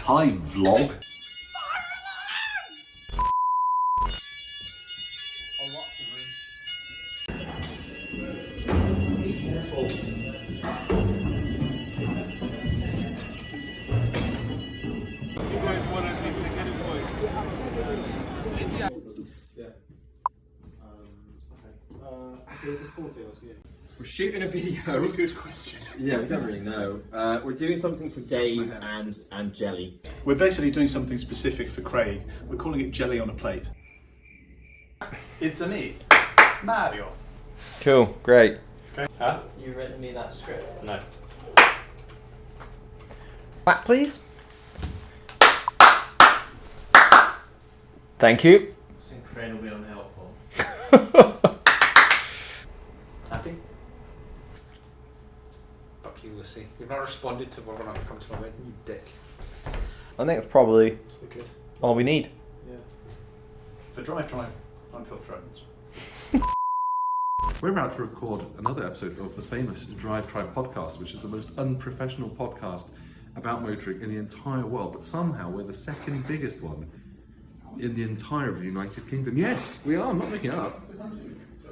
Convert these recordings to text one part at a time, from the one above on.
Hi, vlog. Be careful. You guys want to get it, boys? Yeah. Okay, this whole thing was good. We're shooting a video. Good question. Yeah, we don't really know. We're doing something for Dave and Jelly. We're basically doing something specific for Craig. We're calling it jelly on a plate. It's a me, Mario. Cool, great. Okay. Huh? You written me that script? No. Clap, please. Thank you. It's incredibly unhelpful. Happy? Fuck you, Lucy. You've not responded to whether or not to come to my wedding, you dick. I think that's probably We're good. all we need. Yeah. For DriveTribe, unfiltered. We're about to record another episode of the famous DriveTribe podcast, which is the most unprofessional podcast about motoring in the entire world, but somehow we're the second biggest one in the entire of the United Kingdom. Yes, we are, I'm not making it up.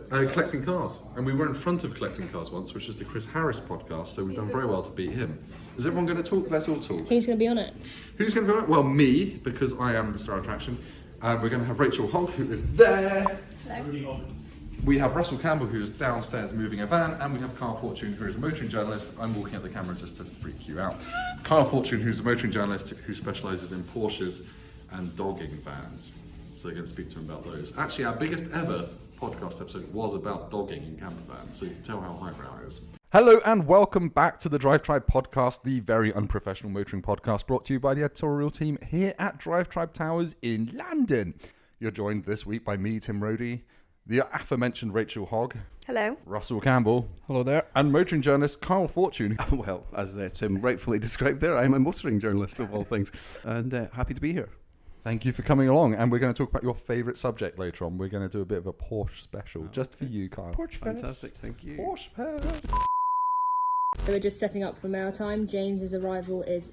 Collecting cars. And we were in front of Collecting Cars once, which is the Chris Harris podcast, so we've done very well to beat him. Is everyone going to talk? Let's all talk. Who's going to be on it? Who's going to be on it? Well, me, because I am the star attraction. And we're going to have Rachel Hogg, who is there. Hello. We have Russell Campbell, who is downstairs moving a van, and we have Carl Fortune, who is a motoring journalist. I'm walking at the camera just to freak you out. Carl Fortune, who's a motoring journalist who specialises in Porsches and dogging vans. So they're going to speak to him about those. Actually, our biggest ever podcast episode was about dogging in camper vans, so you can tell how highbrow it is. Hello and welcome back to the DriveTribe podcast, the very unprofessional motoring podcast brought to you by the editorial team here at DriveTribe Towers in London. You're joined this week by me, Tim Rodey, the aforementioned Rachel Hogg, Hello. Russell Campbell, Hello there. and motoring journalist Carl Fortune. Well, as Tim rightfully described there, I'm a motoring journalist of all things, and happy to be here. Thank you for coming along, and we're going to talk about your favourite subject later on. We're going to do a bit of a Porsche special just for you, Carl. Porsche Fantastic, thank you. Porsche Fest. So we're just setting up for mail time. James's arrival is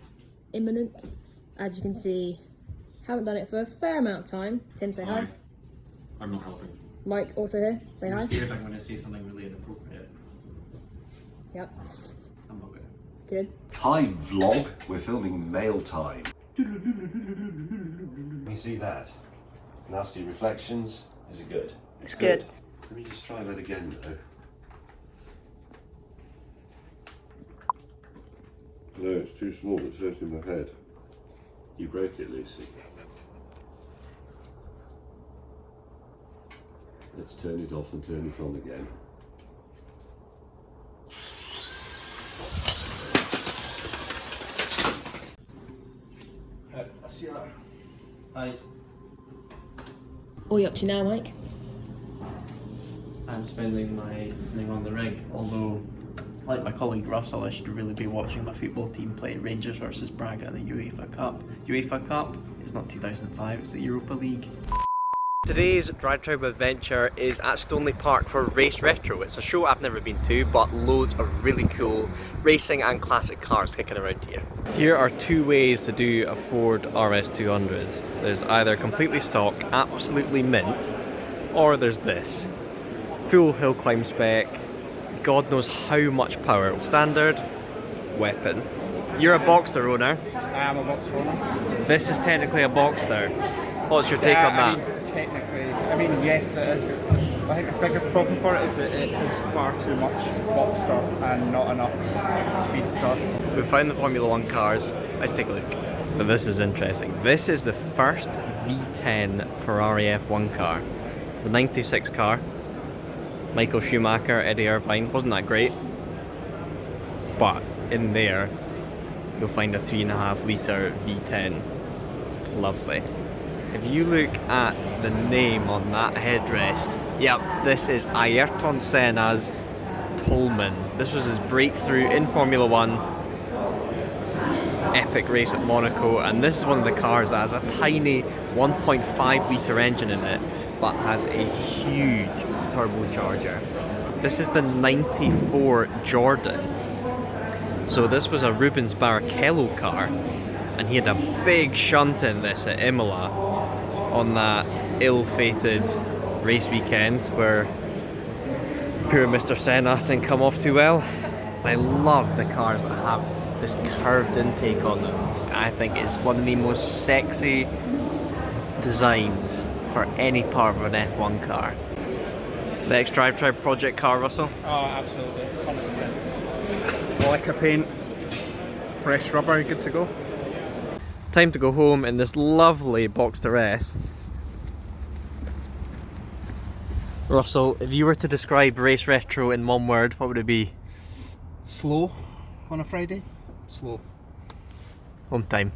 imminent. As you can see, haven't done it for a fair amount of time. Tim, say hi. I'm not helping. Mike, also here. Say hi. I'm scared I'm going to say something really inappropriate. Yep. I'm not good. Good. Hi, vlog. We're filming mail time. You see that? Nasty reflections. Is it good? It's good. Let me just try that again though. No, it's too small, it's hurting my head. You broke it, Lucy. Let's turn it off and turn it on again. I'll see you later. Hi. What are you up to now, Mike? I'm spending my evening on the rig, although, like my colleague Russell, I should really be watching my football team play Rangers versus Braga in the UEFA Cup. UEFA Cup is not 2005, it's the Europa League. Today's DriveTribe adventure is at Stoneleigh Park for Race Retro. It's a show I've never been to, but loads of really cool racing and classic cars kicking around here. Here are two ways to do a Ford RS200. There's either completely stock, absolutely mint, or there's this. Full hill climb spec, God knows how much power. Standard weapon. You're a Boxster owner. I am a Boxster owner. This is technically a Boxster. What's your take on that? Technically, yes, it is. I think the biggest problem for it is that it is far too much Boxster and not enough Speedster. We found the Formula 1 cars. Let's take a look. Now this is interesting. This is the first V10 Ferrari F1 car. The 96 car. Michael Schumacher, Eddie Irvine. Wasn't that great? But in there, you'll find a 3.5 litre V10. Lovely. If you look at the name on that headrest, yep, this is Ayrton Senna's Tolman. This was his breakthrough in Formula 1. Epic race at Monaco, and this is one of the cars that has a tiny 1.5 litre engine in it, but has a huge turbocharger. This is the 94 Jordan. So this was a Rubens Barrichello car, and he had a big shunt in this at Imola on that ill-fated race weekend where poor Mr. Senna didn't come off too well. I love the cars that have this curved intake on them. I think it's one of the most sexy designs for any part of an F1 car. The next DriveTribe project car, Russell? Oh, absolutely, 100%. Lacquer paint, fresh rubber, good to go. Time to go home in this lovely Boxster S. Russell, if you were to describe Race Retro in one word, what would it be? Slow on a Friday. Slow. Home time.